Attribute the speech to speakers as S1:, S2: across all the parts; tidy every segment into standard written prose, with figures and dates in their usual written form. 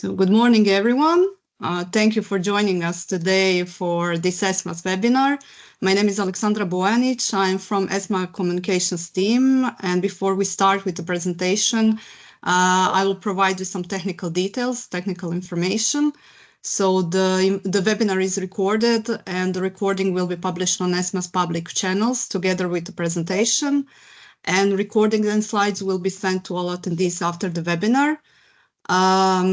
S1: So good morning, everyone. Thank you for joining us today for this ESMA's webinar. My name is Alexandra Bojanic. I'm from ESMA Communications team. And before we start with the presentation, I will provide you some technical details, technical information. So the webinar is recorded and the recording will be published on ESMA's public channels together with the presentation. And recording and slides will be sent to all attendees after the webinar.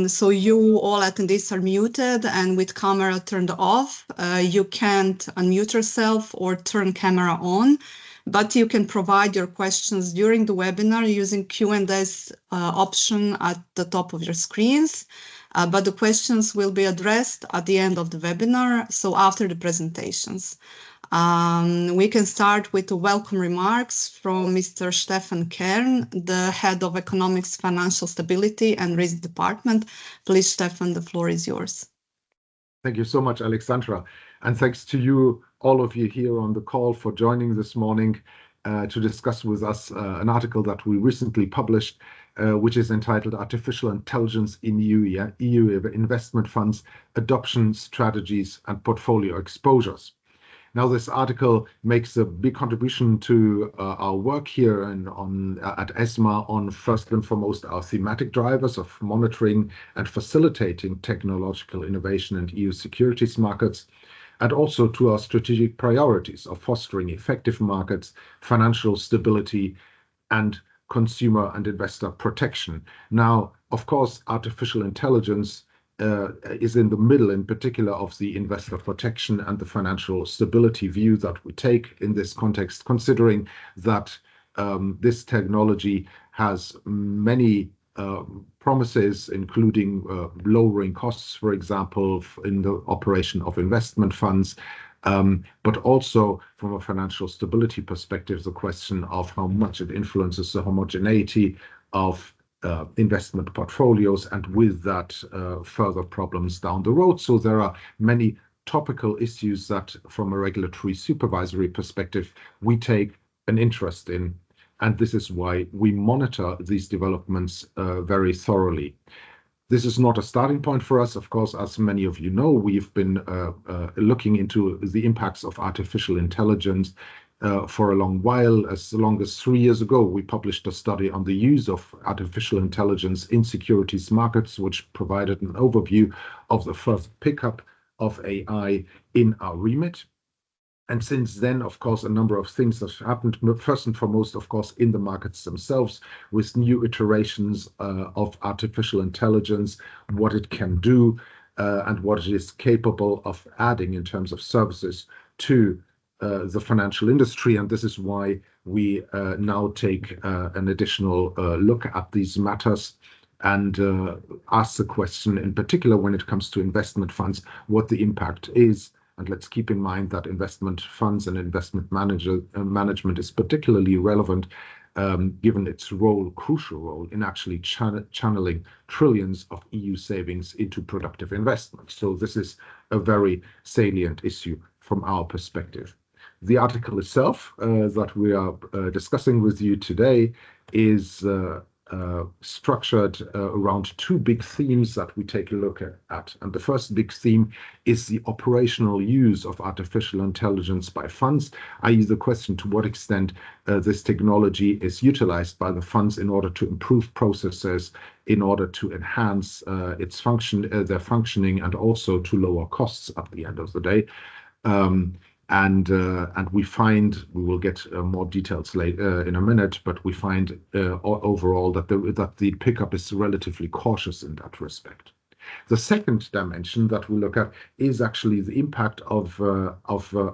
S1: So you all attendees are muted and with camera turned off. You can't unmute yourself or turn camera on, but you can provide your questions during the webinar using Q&A's option at the top of your screens. But the questions will be addressed at the end of the webinar, so after the presentations. We can start with the welcome remarks from Mr. Stefan Kern, the Head of Economics, Financial Stability and Risk Department. Please, Stefan, the floor is yours.
S2: Thank you so much, Alexandra. And thanks to you, all of you here on the call for joining this morning to discuss with us an article that we recently published, which is entitled Artificial Intelligence in EU Investment Funds, Adoption Strategies and Portfolio Exposures. Now, this article makes a big contribution to our work here and at ESMA on, first and foremost, our thematic drivers of monitoring and facilitating technological innovation in EU securities markets, and also to our strategic priorities of fostering effective markets, financial stability, and consumer and investor protection. Now, of course, artificial intelligence is in the middle, in particular, of the investor protection and the financial stability view that we take in this context, considering that this technology has many promises, including lowering costs, for example, in the operation of investment funds, but also from a financial stability perspective, the question of how much it influences the homogeneity of investment portfolios, and with that further problems down the road. So there are many topical issues that from a regulatory supervisory perspective we take an interest in, and this is why we monitor these developments very thoroughly. This is not a starting point for us. Of course, as many of you know, we've been looking into the impacts of artificial intelligence for a long while. As long as 3 years ago, we published a study on the use of artificial intelligence in securities markets, which provided an overview of the first pickup of AI in our remit. And since then, of course, a number of things have happened. First and foremost, of course, in the markets themselves, with new iterations of artificial intelligence, what it can do, and what it is capable of adding in terms of services to the financial industry. And this is why we now take an additional look at these matters and ask the question, in particular, when it comes to investment funds, what the impact is. And let's keep in mind that investment funds and investment management is particularly relevant given its crucial role in actually channeling trillions of EU savings into productive investment. So this is a very salient issue from our perspective. The article itself that we are discussing with you today is structured around two big themes that we take a look at. And the first big theme is the operational use of artificial intelligence by funds, i.e. the question to what extent this technology is utilized by the funds in order to improve processes, in order to enhance their functioning, and also to lower costs at the end of the day. And we find, we will get more details later in a minute, but we find overall that the pickup is relatively cautious in that respect. The second dimension that we look at is actually the impact of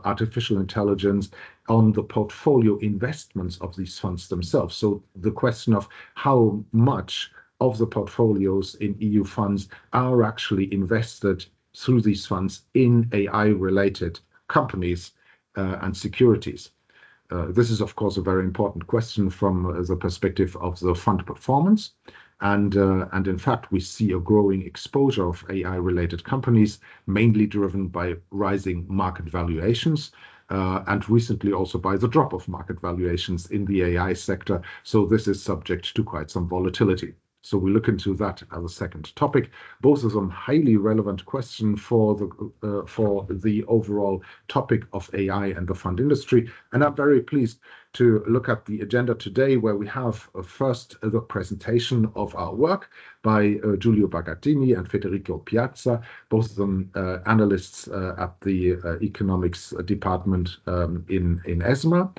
S2: artificial intelligence on the portfolio investments of these funds themselves. So the question of how much of the portfolios in EU funds are actually invested through these funds in AI-related companies and securities. This is, of course, a very important question from the perspective of the fund performance. And in fact, we see a growing exposure of AI-related companies, mainly driven by rising market valuations, and recently also by the drop of market valuations in the AI sector. So this is subject to quite some volatility. So we look into that as a second topic. Both of them highly relevant question for the overall topic of AI and the fund industry. And I'm very pleased to look at the agenda today, where we have first the presentation of our work by Giulio Bagattini and Federico Piazza, both of them analysts at the economics department in ESMA.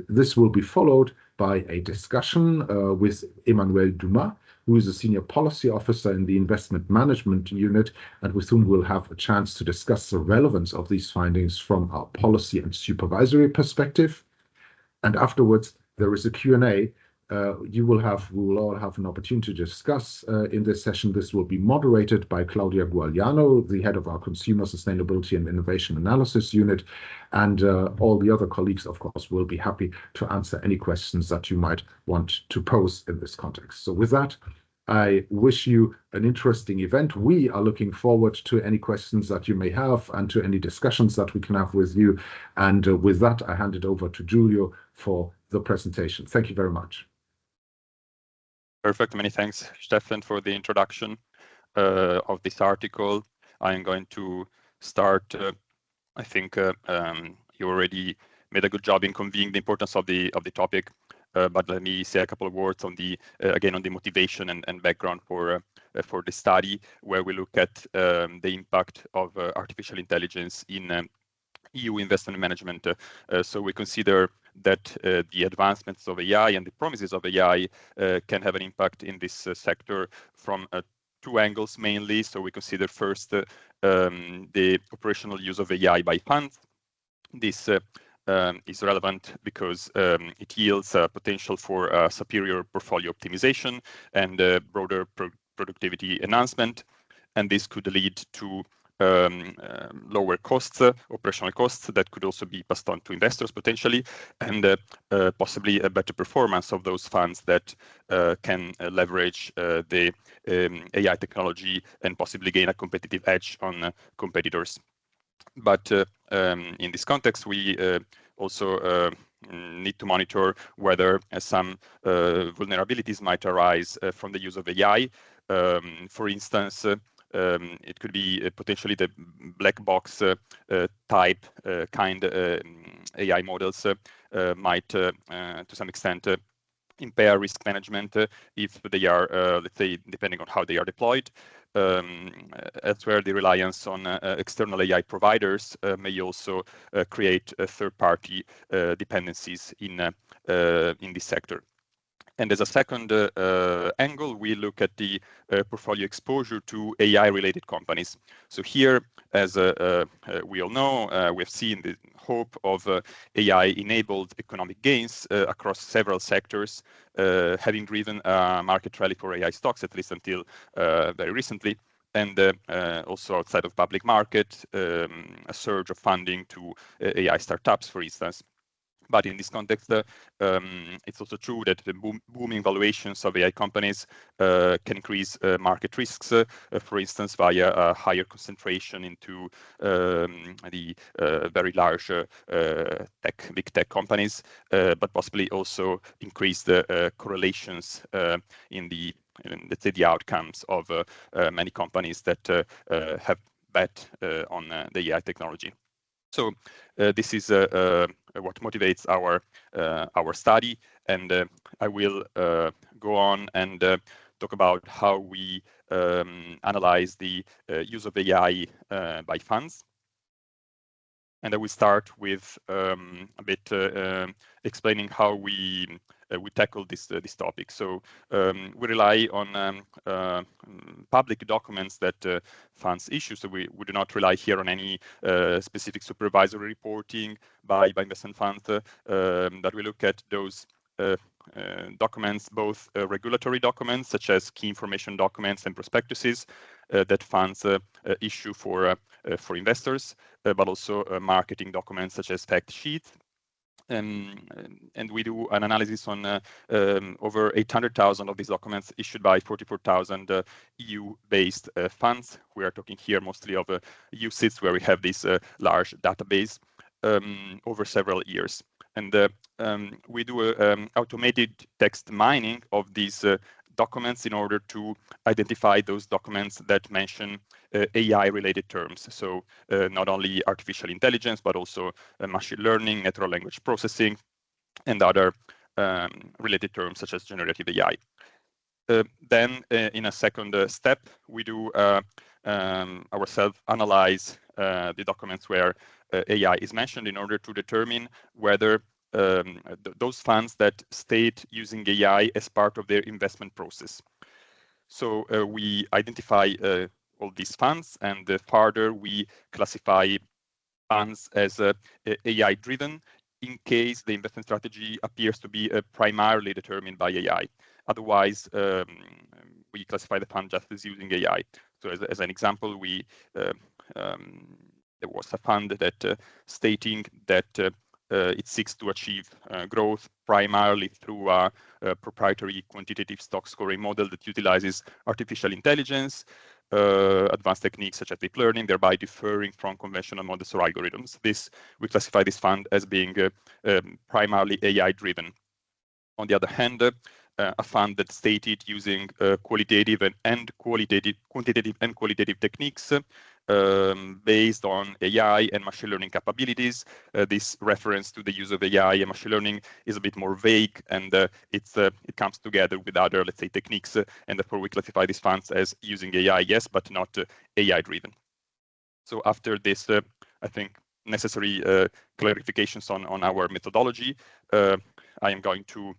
S2: This will be followed by a discussion with Emmanuel Dumas, who is a senior policy officer in the investment management unit, and with whom we'll have a chance to discuss the relevance of these findings from our policy and supervisory perspective. And afterwards, there is a Q&A. We will all have an opportunity to discuss in this session. This will be moderated by Claudia Guagliano, the head of our Consumer Sustainability and Innovation Analysis Unit, and all the other colleagues, of course, will be happy to answer any questions that you might want to pose in this context. So with that, I wish you an interesting event. We are looking forward to any questions that you may have and to any discussions that we can have with you. And with that, I hand it over to Giulio for the presentation. Thank you very much.
S3: Perfect. Many thanks, Stefan, for the introduction of this article. I am going to start. I think you already made a good job in conveying the importance of the topic. But let me say a couple of words on the again on the motivation and background for the study, where we look at the impact of artificial intelligence in EU investment management. So we consider that the advancements of AI and the promises of AI can have an impact in this sector from two angles mainly. So we consider first the operational use of AI by funds. This is relevant because it yields potential for superior portfolio optimization and broader productivity enhancement. And this could lead to lower costs, operational costs that could also be passed on to investors potentially, and possibly a better performance of those funds that can leverage the AI technology and possibly gain a competitive edge on competitors. But in this context, we also need to monitor whether some vulnerabilities might arise from the use of AI. For instance, it could be potentially the black box type kind AI models might, to some extent, impair risk management if they are, let's say, depending on how they are deployed. Elsewhere, the reliance on external AI providers may also create third-party dependencies in this sector. And as a second angle, we look at the portfolio exposure to AI-related companies. So here, as we all know, we've seen the hope of AI-enabled economic gains across several sectors, having driven a market rally for AI stocks, at least until very recently. And also outside of public market, a surge of funding to AI startups, for instance. But in this context, it's also true that the booming valuations of AI companies can increase market risks, for instance, via a higher concentration into the very large big tech companies, but possibly also increase the correlations in the, let's say, the outcomes of many companies that have bet on the AI technology. So this is what motivates our study, and I will go on and talk about how we analyze the use of AI by funds. And I will start with a bit explaining how we tackle this topic. So we rely on public documents that funds issue. So we do not rely here on any specific supervisory reporting by investment funds. That we look at those documents, both regulatory documents such as key information documents and prospectuses that funds issue for investors, but also marketing documents such as fact sheets. And we do an analysis on over 800,000 of these documents issued by 44,000 EU-based funds. We are talking here mostly of UCITS, where we have this large database over several years. And we do automated text mining of these documents in order to identify those documents that mention AI-related terms. So not only artificial intelligence, but also machine learning, natural language processing, and other related terms such as generative AI. Then in a second step, we do ourselves analyze the documents where AI is mentioned in order to determine whether those funds that state using AI as part of their investment process. So we identify all these funds, and further we classify funds as AI-driven in case the investment strategy appears to be primarily determined by AI. Otherwise, we classify the fund just as using AI. So as an example, there was a fund that stating that it seeks to achieve growth primarily through a proprietary quantitative stock scoring model that utilizes artificial intelligence, advanced techniques such as deep learning, thereby differing from conventional models or algorithms. We classify this fund as being primarily AI-driven. On the other hand, a fund that stated using quantitative and qualitative techniques based on AI and machine learning capabilities. This reference to the use of AI and machine learning is a bit more vague, and it comes together with other, let's say, techniques, and therefore we classify these funds as using AI, yes, but not AI-driven. So after this, I think, necessary clarifications on our methodology, I am going to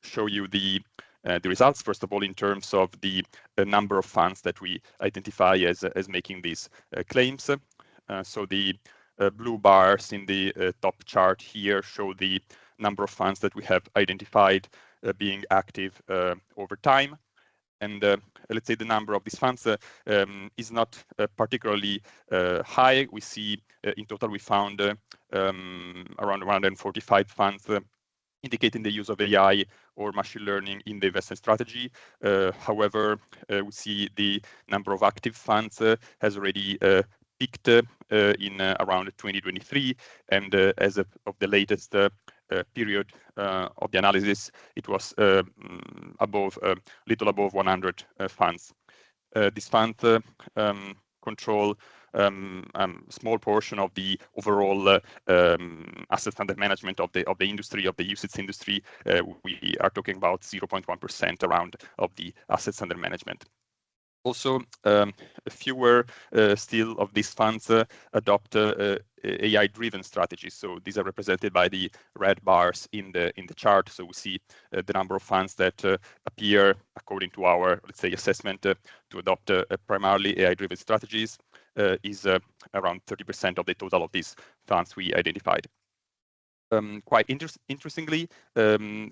S3: show you the results, first of all, in terms of the number of funds that we identify as making these claims. So the blue bars in the top chart here show the number of funds that we have identified being active over time. And let's say the number of these funds is not particularly high. We see in total we found around 145 funds indicating the use of AI or machine learning in the investment strategy. However, we see the number of active funds has already peaked in around 2023, and as of the latest period of the analysis, it was little above 100 funds. These funds control small portion of the overall assets under management of the industry, of the UCITS industry. We are talking about 0.1% around of the assets under management. Also, fewer still of these funds adopt AI-driven strategies. So these are represented by the red bars in the chart. So we see the number of funds that appear, according to our, let's say, assessment, to adopt primarily AI-driven strategies is around 30% of the total of these funds we identified. Quite interestingly,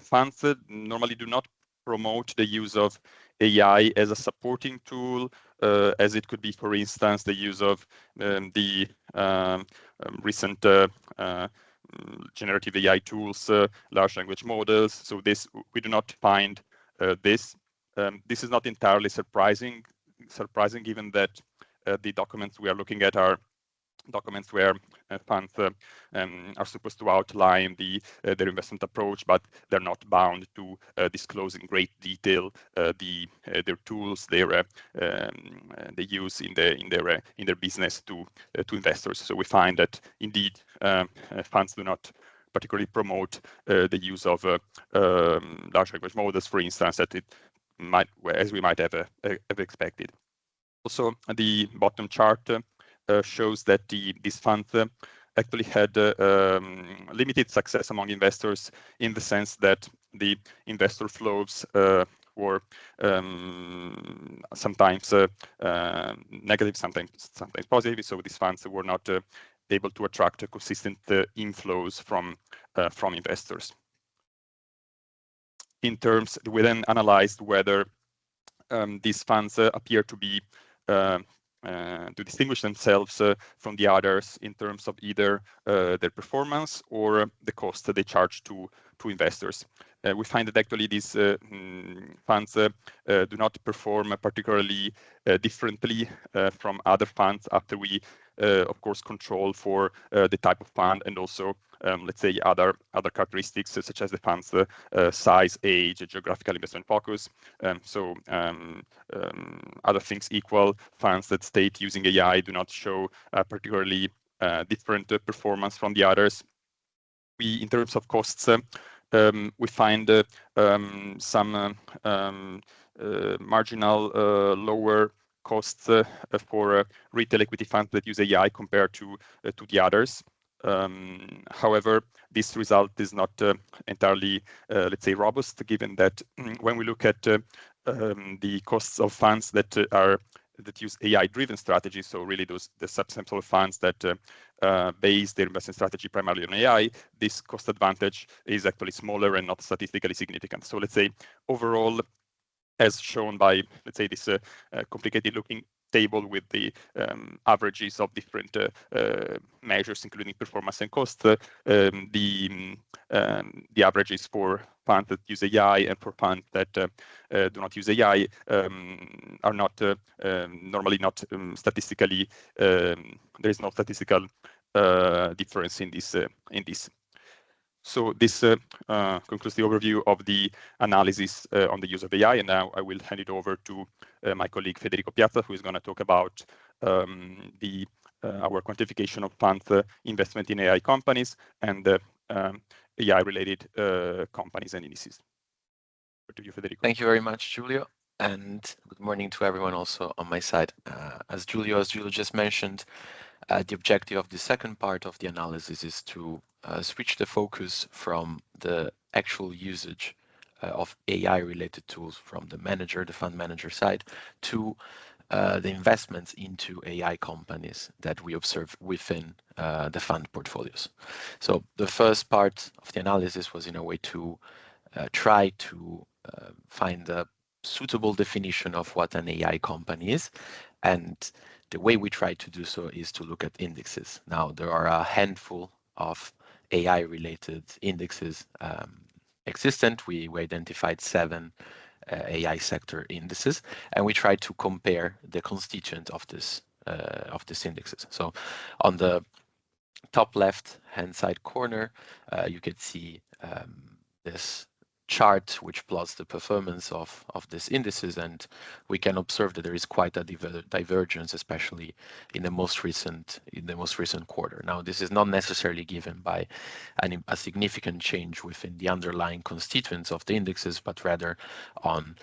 S3: funds normally do not promote the use of AI as a supporting tool, as it could be, for instance, the use of the recent generative AI tools, large language models. So we do not find this. This is not entirely surprising given that the documents we are looking at are documents where funds are supposed to outline their investment approach, but they're not bound to disclose in great detail their tools they use in their business to investors. So we find that indeed funds do not particularly promote the use of large language models, for instance, that as we might have expected. Also, the bottom chart shows that these funds actually had limited success among investors, in the sense that the investor flows were sometimes negative, sometimes positive. So these funds were not able to attract consistent inflows from investors. We then analyzed whether these funds appear to be to distinguish themselves from the others in terms of either their performance or the cost that they charge to investors. We find that actually these funds do not perform particularly differently from other funds after we of course, control for the type of fund and also, let's say, other characteristics such as the fund's size, age, geographical investment focus. Other things equal, funds that state using AI do not show particularly different performance from the others. In terms of costs, we find some marginal lower costs for retail equity funds that use AI compared to the others. However, this result is not entirely, let's say, robust, given that when we look at the costs of funds that use AI-driven strategies, so really the subsample funds that base their investment strategy primarily on AI, this cost advantage is actually smaller and not statistically significant. So let's say overall, as shown by, let's say, this complicated-looking table with the averages of different measures, including performance and cost, the averages for funds that use AI and for funds that do not use AI are not normally not statistically. There is no statistical difference in this. So this concludes the overview of the analysis on the use of AI, and now I will hand it over to my colleague Federico Piazza, who is going to talk about our quantification of funds investment in AI companies and AI-related companies and indices. Over to you, Federico.
S4: Thank you very much, Giulio, and good morning to everyone also on my side. As Giulio just mentioned, the objective of the second part of the analysis is to switch the focus from the actual usage of AI-related tools from the fund manager side to the investments into AI companies that we observe within the fund portfolios. So the first part of the analysis was in a way to try to find a suitable definition of what an AI company is, and the way we try to do so is to look at indexes. Now, there are a handful of AI-related indexes existent. We identified 7 AI sector indices, and we tried to compare the constituents of this indexes. So on the top left-hand side corner, you can see this chart which plots the performance of these indices, and we can observe that there is quite a divergence, especially in the most recent quarter. Now, this is not necessarily given by a significant change within the underlying constituents of the indexes, but rather on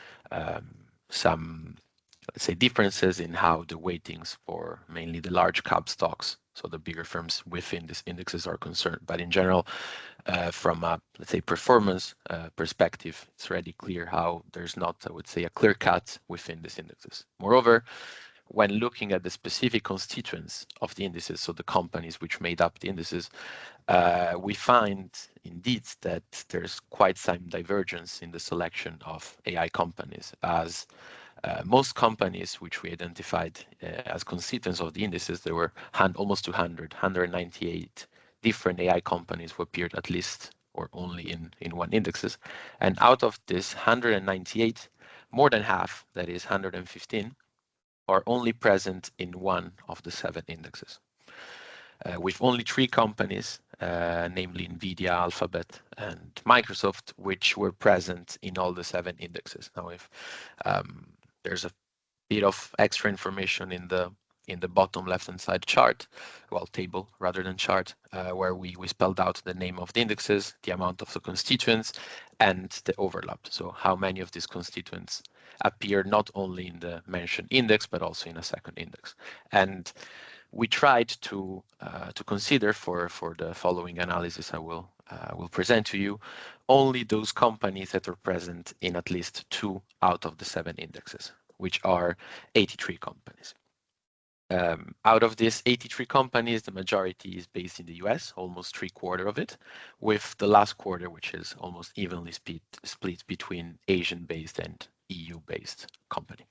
S4: some, let's say, differences in how the weightings for mainly the large cap stocks, so the bigger firms within these indexes, are concerned. But in general, from a, let's say, performance perspective, it's already clear how there's not, I would say, a clear cut within these indexes. Moreover, when looking at the specific constituents of the indices, so the companies which made up the indices, we find indeed that there's quite some divergence in the selection of AI companies, as most companies which we identified as constituents of the indices, there were almost 198 different AI companies who appeared at least or only in one indexes. And out of this 198, more than half, that is 115, are only present in one of the 7 indexes. With only 3 companies, namely NVIDIA, Alphabet, and Microsoft, which were present in all the 7 indexes. Now, if there's a bit of extra information in the bottom left-hand side chart, well, table rather than chart, where we spelled out the name of the indexes, the amount of the constituents, and the overlap. So how many of these constituents appear not only in the mentioned index, but also in a second index. And we tried to consider for the following analysis I will present to you only those companies that are present in at least 2 out of the 7 indexes, which are 83 companies. Out of these 83 companies, the majority is based in the US, almost 3/4 of it, with the last quarter, which is almost evenly split between Asian-based and EU-based company.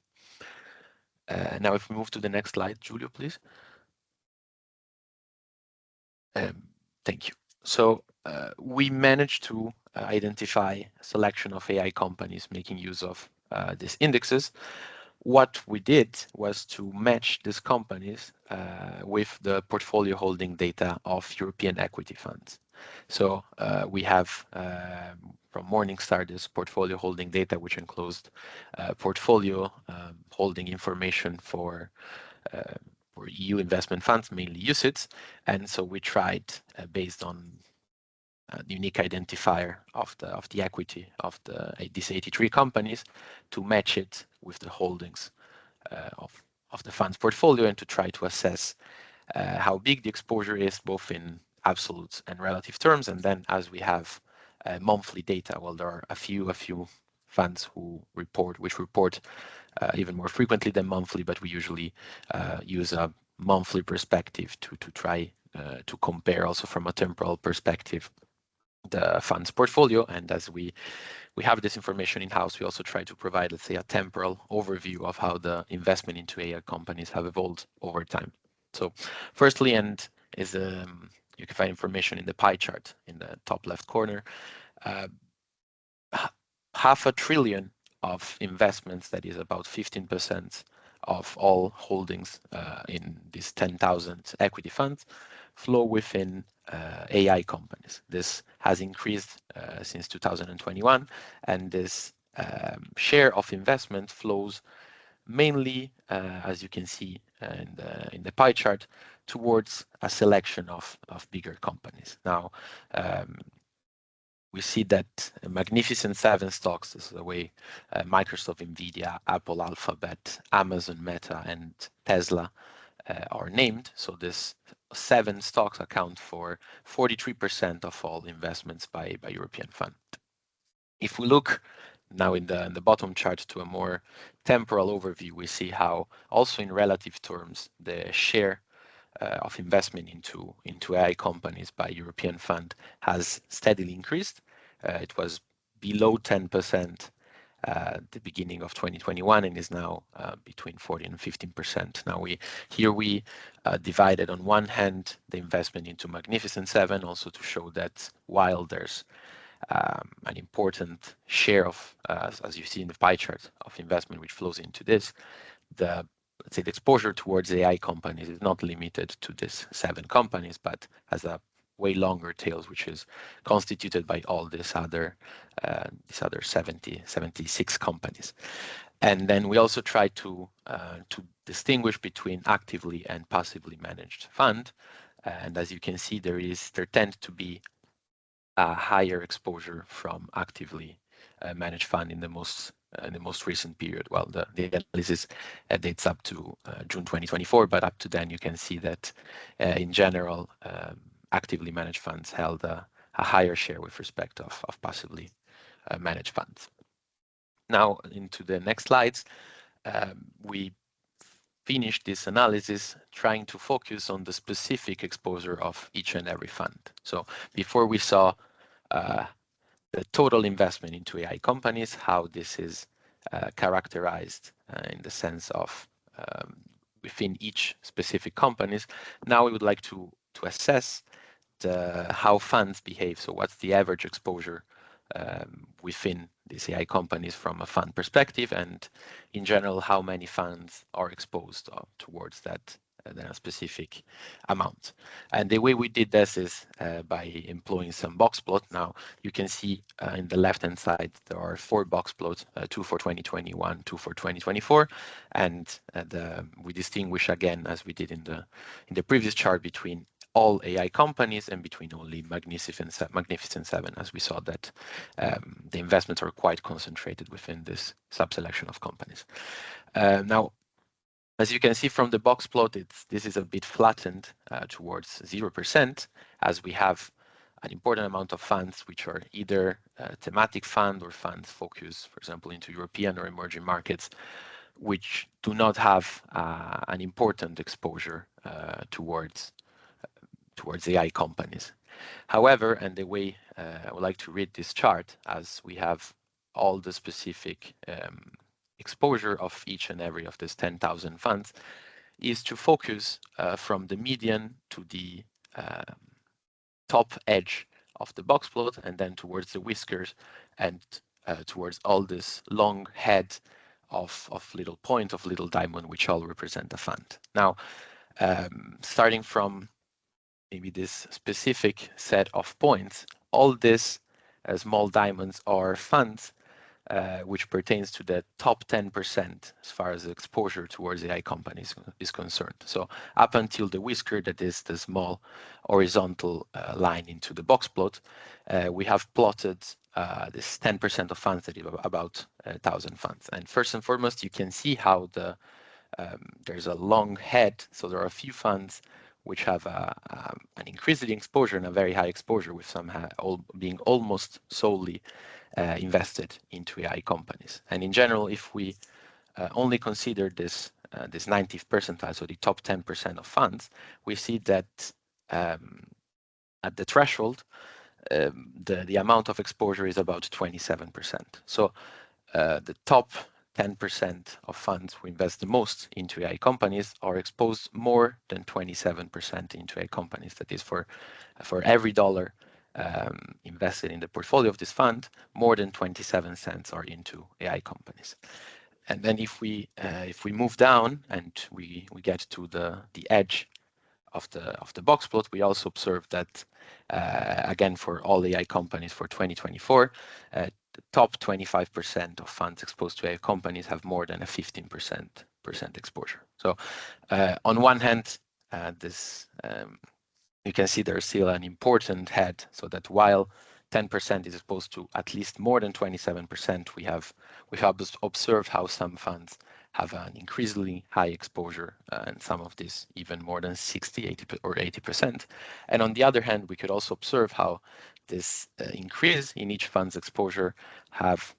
S4: Now, if we move to the next slide, Giulio, please. Thank you. So we managed to identify a selection of AI companies making use of these indexes, what we did was to match these companies with the portfolio holding data of European equity funds. So we have from Morningstar this portfolio holding data, which enclosed portfolio holding information for EU investment funds, mainly UCITS. And so we tried, based on the unique identifier of the equity of these 83 companies, to match it with the holdings of the fund's portfolio and to try to assess how big the exposure is, both in absolute and relative terms. And then, as we have monthly data, well, there are a few funds which report even more frequently than monthly, but we usually use a monthly perspective to try to compare also from a temporal perspective the fund's portfolio. And as we have this information in-house, we also try to provide, let's say, a temporal overview of how the investment into AI companies have evolved over time. So firstly, and is you can find information in the pie chart in the top left corner, $500 billion of investments, that is about 15% of all holdings in these 10,000 equity funds, flow within AI companies. This has increased since 2021, and this share of investment flows mainly, as you can see in the pie chart, towards a selection of bigger companies. Now, we see that Magnificent Seven stocks, this is the way Microsoft, Nvidia, Apple, Alphabet, Amazon, Meta, and Tesla are named. So this 7 stocks account for 43% of all investments by European fund. If we look now in the bottom chart to a more temporal overview, we see how also in relative terms the share of investment into AI companies by European fund has steadily increased. It was below 10% at the beginning of 2021 and is now between 40 and 15%. Now we divided on one hand the investment into Magnificent Seven, also to show that while there's an important share of, as you see in the pie chart, of investment which flows into this, let's say the exposure towards AI companies is not limited to these 7 companies, but has a way longer tails, which is constituted by all these other 76 companies. And then we also try to distinguish between actively and passively managed fund. And as you can see, there tends to be a higher exposure from actively managed fund in the most recent period. Well, the analysis dates up to June 2024, but up to then you can see that in general, actively managed funds held a higher share with respect of passively managed funds. Now into the next slides, we finished this analysis trying to focus on the specific exposure of each and every fund. So before we saw the total investment into AI companies, how this is characterized in the sense of within each specific companies. Now we would like to assess how funds behave. So what's the average exposure within these AI companies from a fund perspective, and in general, how many funds are exposed towards that specific amount. And the way we did this is by employing some box plot. Now you can see in the left-hand side there are 4 box plots, 2 for 2021, 2 for 2024, and we distinguish again, as we did in the previous chart, between all AI companies and between only Magnificent Seven, as we saw that the investments are quite concentrated within this subselection of companies. Now, as you can see from the box plot, this is a bit flattened towards 0%, as we have an important amount of funds which are either thematic fund or funds focused, for example, into European or emerging markets, which do not have an important exposure towards AI companies. However, and the way I would like to read this chart, as we have all the specific exposure of each and every of these 10,000 funds, is to focus from the median to the top edge of the box plot, and then towards the whiskers and towards all this long head of little point, of little diamond, which all represent a fund. Now, starting from maybe this specific set of points, all these small diamonds are funds which pertains to the top 10% as far as exposure towards AI companies is concerned. So up until the whisker, that is the small horizontal line into the box plot, we have plotted this 10% of funds, that is about 1,000 funds. And first and foremost, you can see how there's a long head. So there are a few funds which have an increasing exposure and a very high exposure, with some being almost solely invested into AI companies. And in general, if we only consider this 90th percentile, so the top 10% of funds, we see that at the threshold, the amount of exposure is about 27%. So the top 10% of funds who invest the most into AI companies are exposed more than 27% into AI companies. That is, for every dollar invested in the portfolio of this fund, more than 27 cents are into AI companies. And then if we move down and we get to the edge of the box plot, we also observe that again, for all AI companies for 2024, the top 25% of funds exposed to AI companies have more than a 15% exposure. So on one hand, this you can see there's still an important head, so that while 10% is exposed to at least more than 27%, we have observed how some funds have an increasingly high exposure, and some of this even more than 60, 80, or 80%. And on the other hand, we could also observe how this increase in each fund's exposure have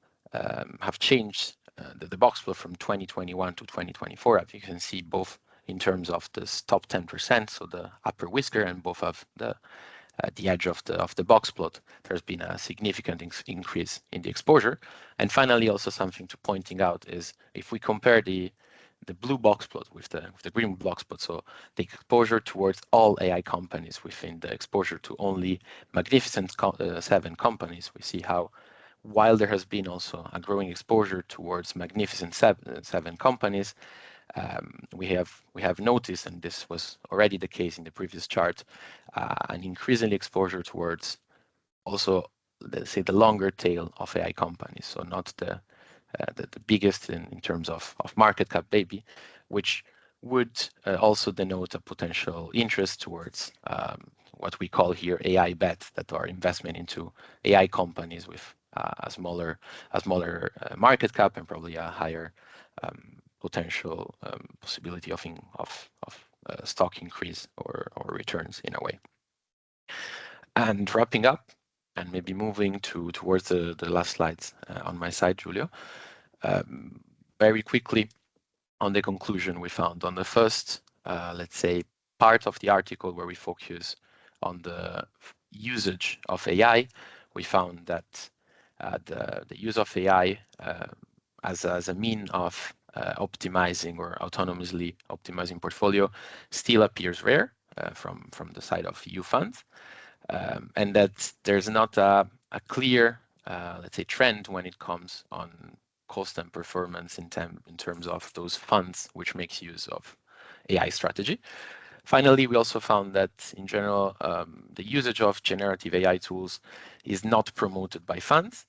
S4: changed the box plot from 2021 to 2024. As you can see, both in terms of this top 10%, so the upper whisker, and both of the edge of the box plot, there's been a significant increase in the exposure. And finally, also something to pointing out is if we compare the blue box plot with the green box plot, so the exposure towards all AI companies within the exposure to only Magnificent Seven companies, we see how, while there has been also a growing exposure towards Magnificent Seven companies, we have noticed, and this was already the case in the previous chart, an increasing exposure towards also, let's say, the longer tail of AI companies. So not the biggest in terms of market cap, maybe, which would also denote a potential interest towards what we call here AI bets, that are investment into AI companies with a smaller market cap and probably a higher potential possibility of stock increase or returns in a way. And wrapping up, and maybe moving towards the last slides on my side, Giulio, very quickly on the conclusion we found on the first, let's say, part of the article where we focus on the usage of AI, we found that the use of AI as a mean of optimizing or autonomously optimizing portfolio still appears rare from the side of EU funds, and that there's not a clear, let's say, trend when it comes on cost and performance in terms of those funds which makes use of AI strategy. Finally, we also found that in general, the usage of generative AI tools is not promoted by funds,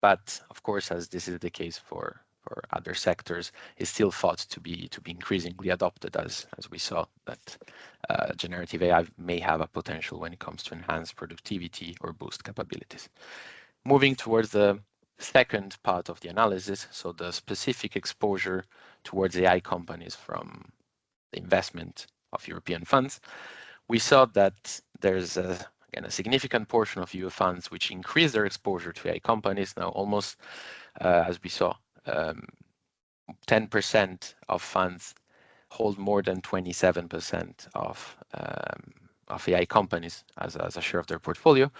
S4: but of course, as this is the case for other sectors, is still thought to be increasingly adopted, as we saw that generative AI may have a potential when it comes to enhance productivity or boost capabilities. Moving towards the second part of the analysis, so the specific exposure towards AI companies from the investment of European funds, we saw that there's again a significant portion of EU funds which increase their exposure to AI companies. Now, almost as we saw, 10% of funds hold more than 27% of AI companies as a share of their portfolio.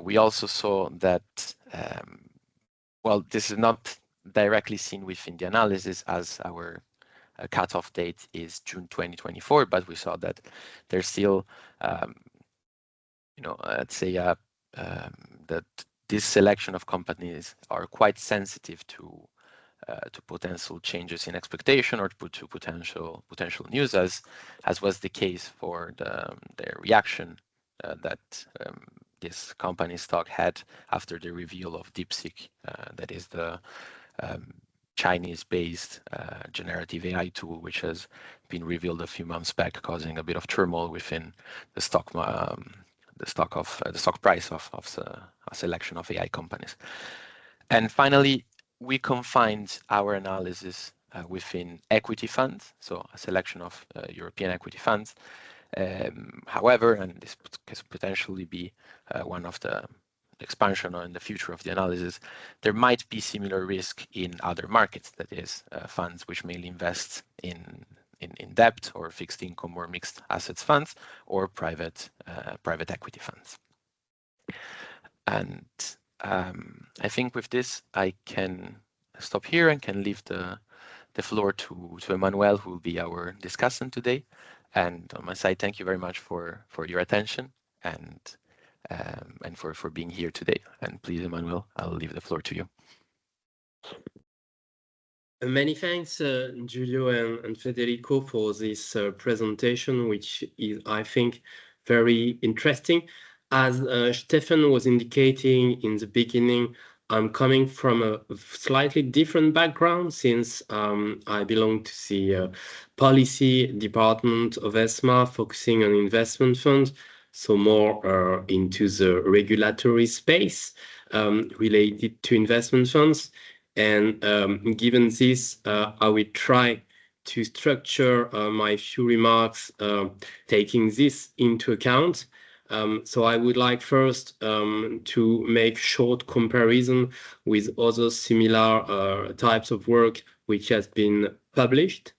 S4: We also saw that, well, this is not directly seen within the analysis, as our cutoff date is June 2024, but we saw that there's still, let's say, that this selection of companies are quite sensitive to potential changes in expectation or to potential news, as was the case for the reaction that this company stock had after the reveal of DeepSeek, that is the Chinese-based generative AI tool, which has been revealed a few months back, causing a bit of turmoil within the stock price of a selection of AI companies. And finally, we confined our analysis within equity funds, so a selection of European equity funds. However, and this could potentially be one of the expansion or in the future of the analysis, there might be similar risk in other markets, that is, funds which mainly invest in debt or fixed income or mixed assets funds or private equity funds. And I think with this, I can stop here and can leave the floor to Emmanuel, who will be our discussant today. And on my side, thank you very much for your attention and for being here today. And please, Emmanuel, I'll leave the floor to you.
S5: Many thanks, Giulio and Federico, for this presentation, which is, I think, very interesting. As Stefan was indicating in the beginning, I'm coming from a slightly different background, since I belong to the policy department of ESMA, focusing on investment funds, so more into the regulatory space related to investment funds. And given this, I will try to structure my few remarks taking this into account. So I would like first to make short comparison with other similar types of work which has been published.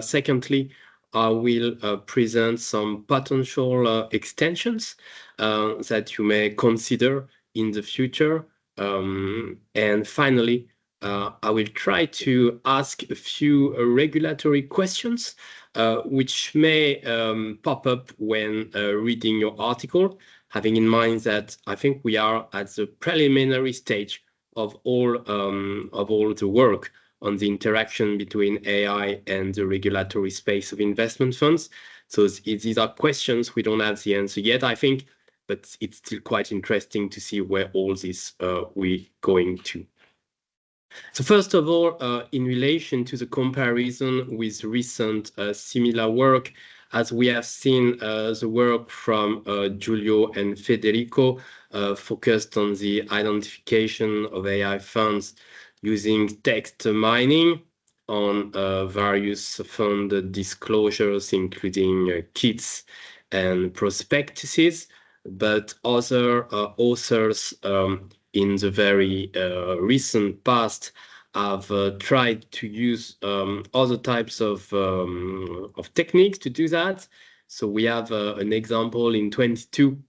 S5: Secondly, I will present some potential extensions that you may consider in the future. And finally, I will try to ask a few regulatory questions which may pop up when reading your article, having in mind that I think we are at the preliminary stage of all the work on the interaction between AI and the regulatory space of investment funds. So these are questions we don't have the answer yet, I think, but it's still quite interesting to see where all this we're going to. So first of all, in relation to the comparison with recent similar work, as we have seen the work from Giulio and Federico focused on the identification of AI funds using text mining on various fund disclosures, including kits and prospectuses, but other authors in the very recent past have tried to use other types of techniques to do that. So we have an example in 22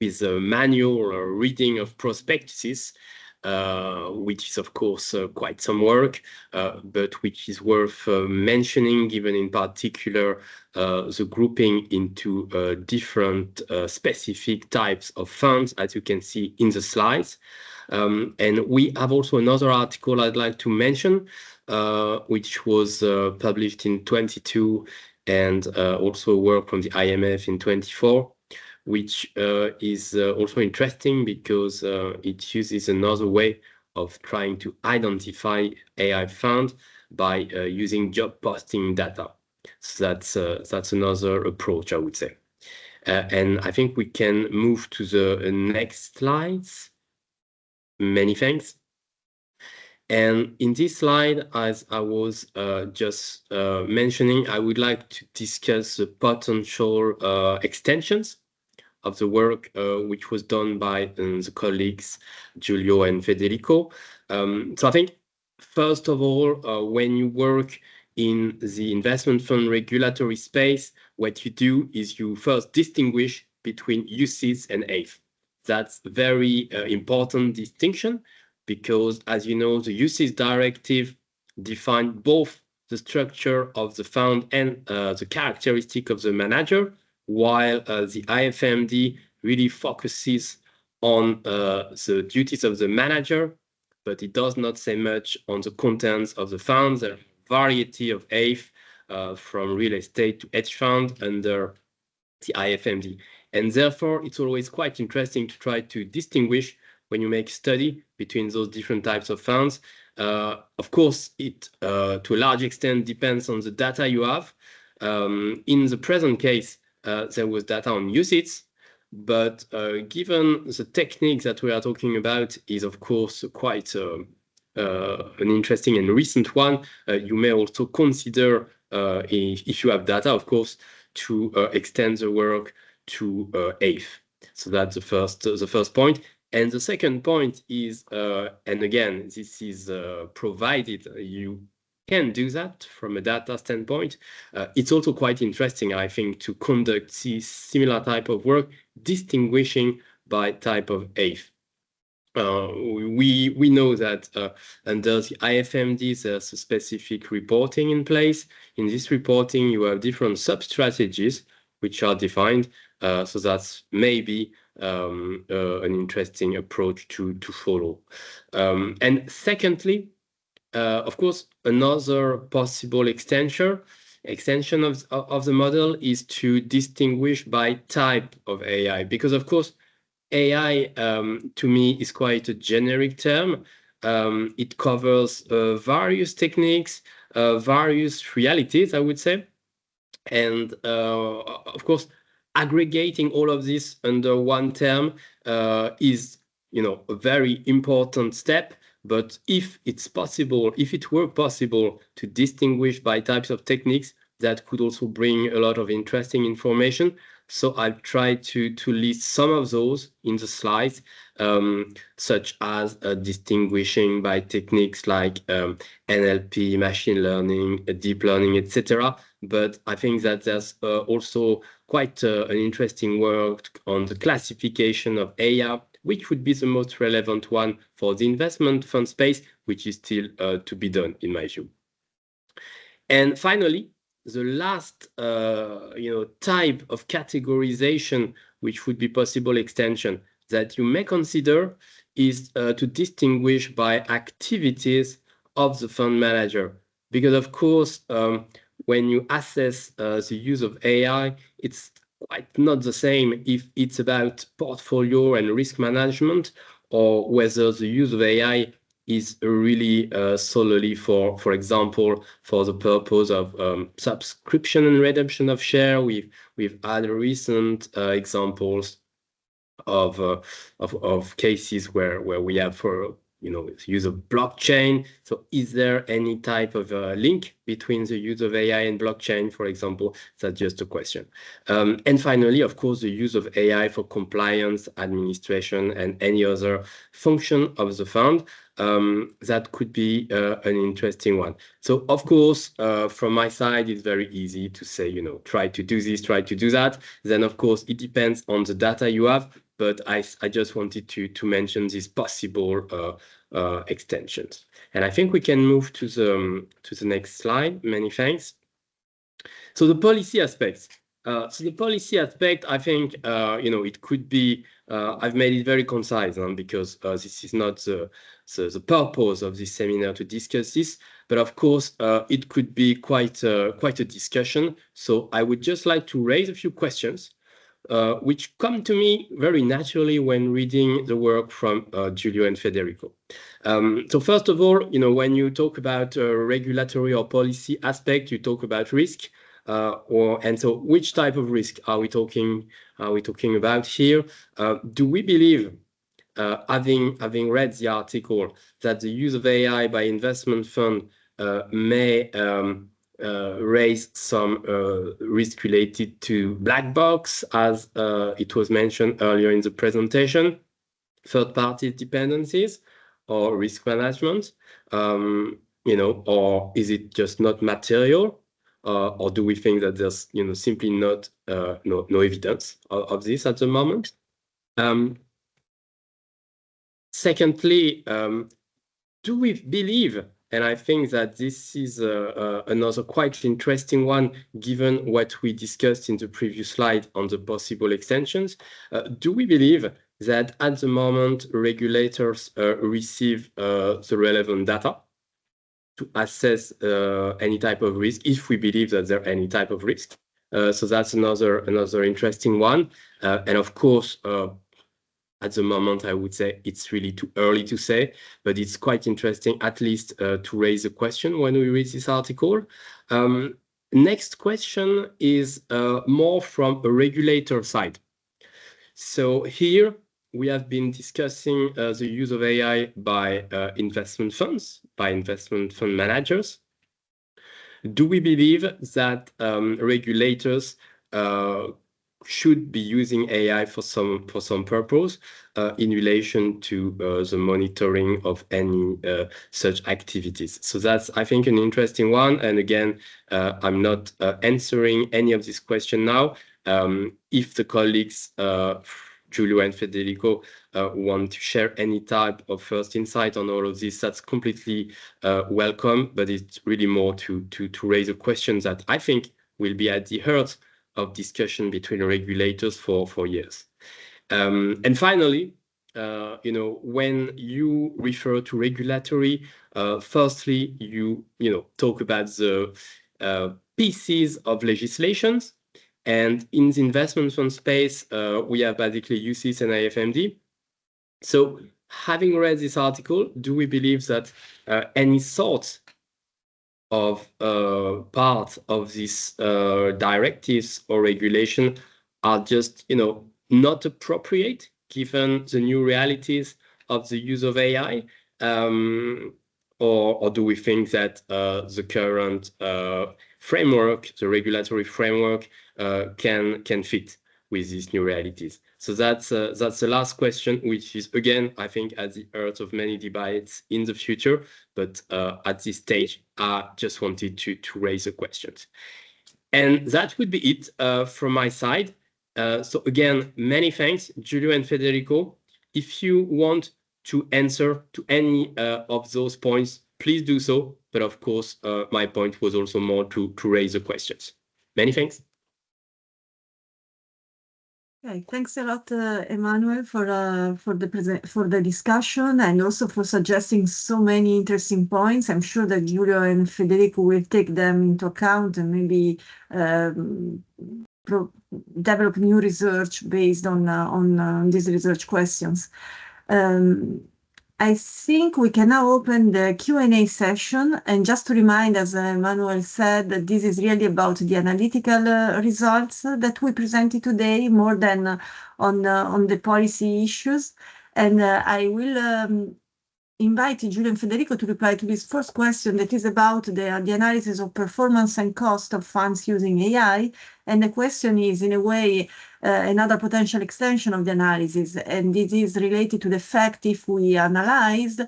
S5: with a manual reading of prospectuses, which is of course quite some work, but which is worth mentioning, given in particular the grouping into different specific types of funds, as you can see in the slides. And we have also another article I'd like to mention, which was published in 22 and also work from the IMF in 24. Which is also interesting because it uses another way of trying to identify AI funds by using job posting data. So that's another approach, I would say. And I think we can move to the next slides. Many thanks. And in this slide, as I was just mentioning, I would like to discuss the potential extensions of the work which was done by the colleagues Giulio and Federico. So I think, first of all, when you work in the investment fund regulatory space, what you do is you first distinguish between UCITS and AIF. That's a very important distinction because, as you know, the UCITS directive defines both the structure of the fund and the characteristic of the manager, while the IFMD really focuses on the duties of the manager, but it does not say much on the contents of the funds. There are a variety of AIF, from real estate to hedge fund under the IFMD. And therefore, it's always quite interesting to try to distinguish when you make a study between those different types of funds. Of course, it to a large extent depends on the data you have. In the present case, there was data on UCITS, but given the technique that we are talking about is, of course, quite an interesting and recent one, you may also consider, if you have data, of course, to extend the work to AIF. So that's the first point. And the second point is, and again, this is provided you can do that from a data standpoint. It's also quite interesting, I think, to conduct this similar type of work, distinguishing by type of AIF. We know that under the IFMD, there's a specific reporting in place. In this reporting, you have different sub-strategies which are defined. So that's maybe an interesting approach to follow. And secondly, of course, another possible extension of the model is to distinguish by type of AI, because of course, AI to me is quite a generic term. It covers various techniques, various realities, I would say. And of course, aggregating all of this under one term is, a very important step. But if it's possible, if it were possible to distinguish by types of techniques, that could also bring a lot of interesting information. So I've tried to list some of those in the slides, such as distinguishing by techniques like NLP, machine learning, deep learning, etc. But I think that there's also quite an interesting work on the classification of AI, which would be the most relevant one for the investment fund space, which is still to be done, in my view. And finally, the last type of categorization which would be possible extension that you may consider is to distinguish by activities of the fund manager. Because of course, when you assess the use of AI, it's quite not the same if it's about portfolio and risk management, or whether the use of AI is really solely for example, for the purpose of subscription and redemption of share. We've had recent examples of cases where we have for use of blockchain. So is there any type of link between the use of AI and blockchain, for example? That's just a question. And finally, of course, the use of AI for compliance, administration, and any other function of the fund. That could be an interesting one. So of course, from my side, it's very easy to say, try to do this, try to do that. Then of course, it depends on the data you have. But I just wanted to mention these possible extensions. And I think we can move to the next slide. Many thanks. So the policy aspects. So the policy aspect, I think, it could be, I've made it very concise because this is not the purpose of this seminar to discuss this, but of course, it could be quite a discussion. So I would just like to raise a few questions which come to me very naturally when reading the work from Giulio and Federico. So first of all, when you talk about regulatory or policy aspect, you talk about risk. And so which type of risk are we talking about here? Do we believe, having read the article, that the use of AI by investment fund may raise some risk related to black box, as it was mentioned earlier in the presentation, third-party dependencies, or risk management, or is it just not material? Or do we think that there's simply not no evidence of this at the moment? Secondly, do we believe, and I think that this is another quite interesting one, given what we discussed in the previous slide on the possible extensions, do we believe that at the moment, regulators receive the relevant data to assess any type of risk, if we believe that there are any type of risk. So that's another interesting one. And of course, at the moment, I would say it's really too early to say, but it's quite interesting, at least to raise a question when we read this article. Next question is more from a regulator side. So here we have been discussing the use of AI by investment funds, by investment fund managers. Do we believe that regulators should be using AI for some purpose in relation to the monitoring of any such activities? So that's, I think, an interesting one. And again, I'm not answering any of this question now. If the colleagues, Giulio and Federico, want to share any type of first insight on all of this, that's completely welcome. But it's really more to raise a question that I think will be at the heart of discussion between regulators for years. And finally, when you refer to regulatory, firstly, you talk about the pieces of legislations. And in the investment fund space, we have basically UCITS and IFMD. So having read this article, do we believe that any sort of part of these directives or regulation are just, not appropriate given the new realities of the use of AI? Or do we think that the current framework, the regulatory framework, can fit with these new realities? So that's the last question, which is, again, I think, at the heart of many debates in the future. But at this stage, I just wanted to raise the questions. And that would be it from my side. So again, many thanks, Giulio and Federico. If you want to answer to any of those points, please do so. But of course, my point was also more to raise the questions. Many thanks.
S1: Okay, thanks a lot, Emmanuel, for the discussion and also for suggesting so many interesting points. I'm sure that Giulio and Federico will take them into account and maybe develop new research based on these research questions. I think we can now open the Q&A session. And just to remind, as Emmanuel said, that this is really about the analytical results that we presented today, more than on the policy issues. And I will invite Giulio and Federico to reply to this first question that is about the analysis of performance and cost of funds using AI. And the question is, in a way, another potential extension of the analysis. And it is related to the fact if we analyzed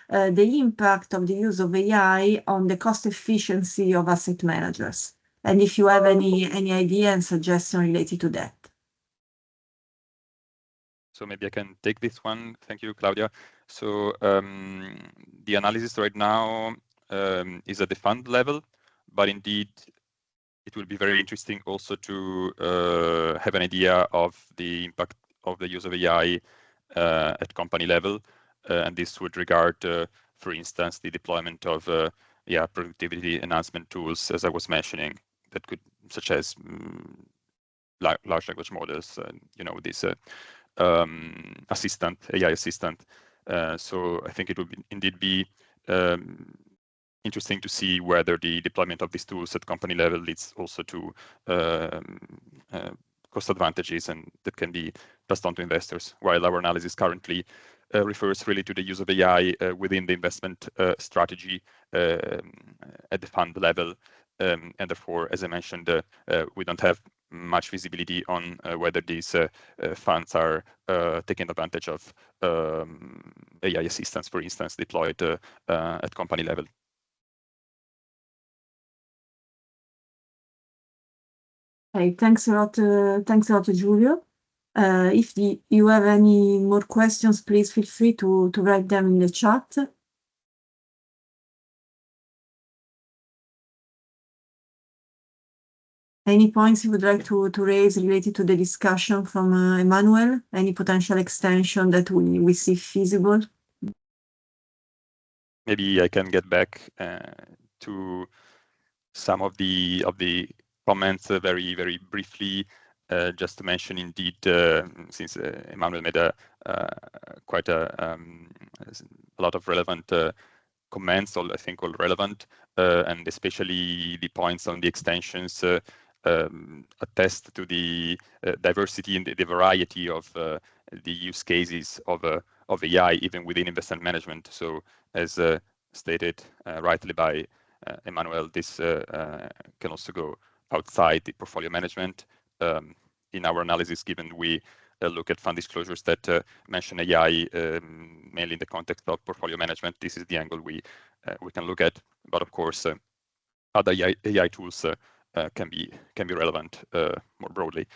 S1: the impact of the use of AI on the cost efficiency of asset managers. And if you have any idea and suggestion related to that.
S3: So maybe I can take this one. Thank you, Claudia. So the analysis right now is at the fund level, but indeed it will be very interesting also to have an idea of the impact of the use of AI at company level. And this would regard, for instance, the deployment of productivity enhancement tools, as I was mentioning, that could, such as large language models, this AI assistant. So I think it would indeed be interesting to see whether the deployment of these tools at company level leads also to cost advantages and that can be passed on to investors, while our analysis currently refers really to the use of AI within the investment strategy at the fund level. And therefore, as I mentioned, we don't have much visibility on whether these funds are taking advantage of AI assistance, for instance, deployed at company level.
S1: Okay, thanks a lot, Giulio. If you have any more questions, please feel free to write them in the chat.
S6: Any points you would like to raise related to the discussion from Emmanuel? Any potential extension that we see feasible?
S3: Maybe I can get back to some of the comments very briefly. Just to mention, indeed, since Emmanuel made quite a lot of relevant comments, I think all relevant, and especially the points on the extensions attest to the diversity and the variety of the use cases of AI, even within investment management. So, as stated rightly by Emmanuel, this can also go outside the portfolio management. In our analysis, given we look at fund disclosures that mention AI mainly in the context of portfolio management, this is the angle we can look at. But of course, other AI tools can be relevant more broadly.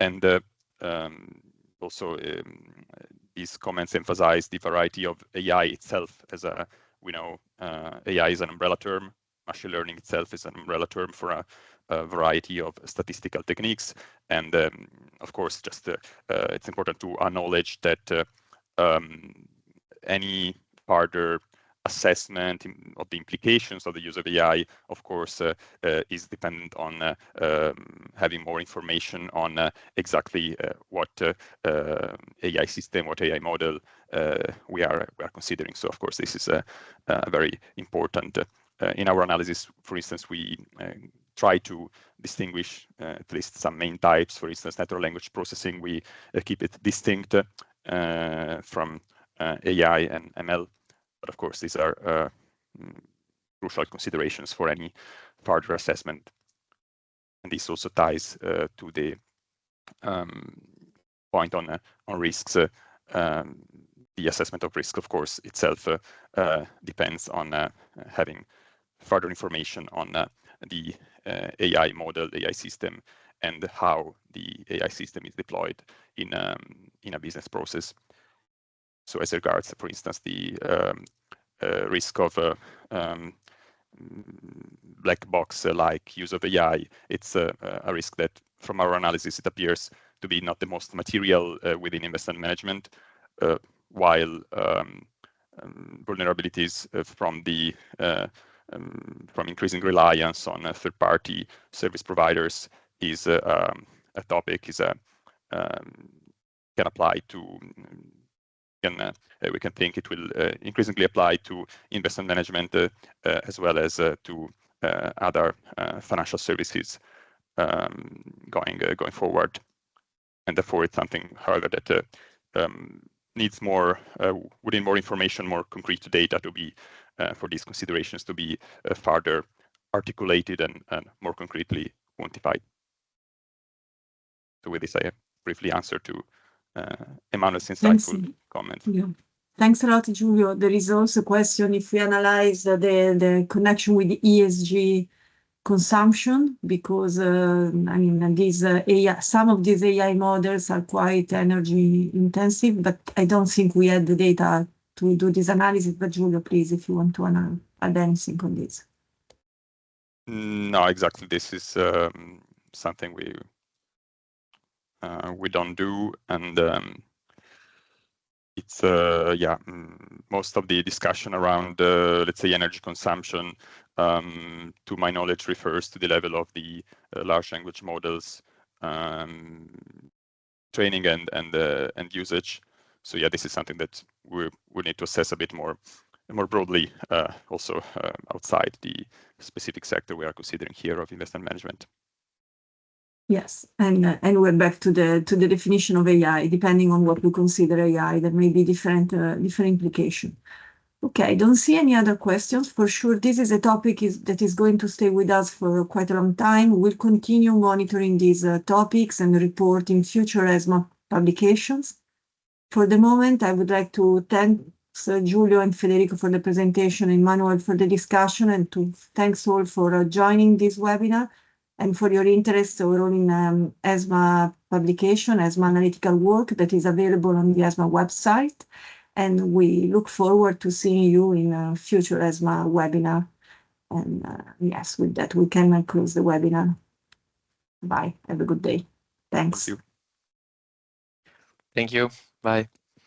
S3: And also, these comments emphasize the variety of AI itself. As we know, AI is an umbrella term. Machine learning itself is an umbrella term for a variety of statistical techniques. And of course, just it's important to acknowledge that any further assessment of the implications of the use of AI, of course, is dependent on having more information on exactly what AI system, what AI model we are considering. So, of course, this is very important. In our analysis, for instance, we try to distinguish at least some main types. For instance, natural language processing, we keep it distinct from AI and ML. But of course, these are crucial considerations for any further assessment. And this also ties to the point on risks. The assessment of risk, of course, itself depends on having further information on the AI model, AI system, and how the AI system is deployed in a business process. So, as regards, for instance, the risk of black box-like use of AI, it's a risk that, from our analysis, it appears to be not the most material within investment management, while vulnerabilities from increasing reliance on third-party service providers is a topic can apply to. We can think it will increasingly apply to investment management as well as to other financial services going forward. And therefore, it's something, however, that needs more information, more concrete data to be for these considerations to be further articulated and more concretely quantified. So with this, I have briefly answered to Emmanuel's insightful comments.
S6: Yeah. Thanks a lot, Giulio. There is also a question if we analyze the connection with the ESG consumption, because I mean, these some of these AI models are quite energy intensive, but I don't think we had the data to do this analysis. But Giulio, please, if you want to add anything on this.
S3: No, exactly. This is something we don't do, and it's most of the discussion around let's say energy consumption, to my knowledge, refers to the level of the large language models training and usage. So yeah, this is something that we need to assess a bit more broadly, also outside the specific sector we are considering here of investment management.
S6: Yes, and we're back to the definition of AI. Depending on what we consider AI, there may be different implication. Okay, I don't see any other questions. For sure, this is a topic that is going to stay with us for quite a long time. We'll continue monitoring these topics and report in future ESMA publications. For the moment, I would like to thank Giulio and Federico for the presentation, and Emmanuel for the discussion, and to thanks all for joining this webinar and for your interest overall in ESMA publication, ESMA analytical work that is available on the ESMA website. And we look forward to seeing you in a future ESMA webinar. And yes, with that, we can close the webinar. Bye. Have a good day. Thanks.
S3: Thank you.
S4: Thank you. Bye.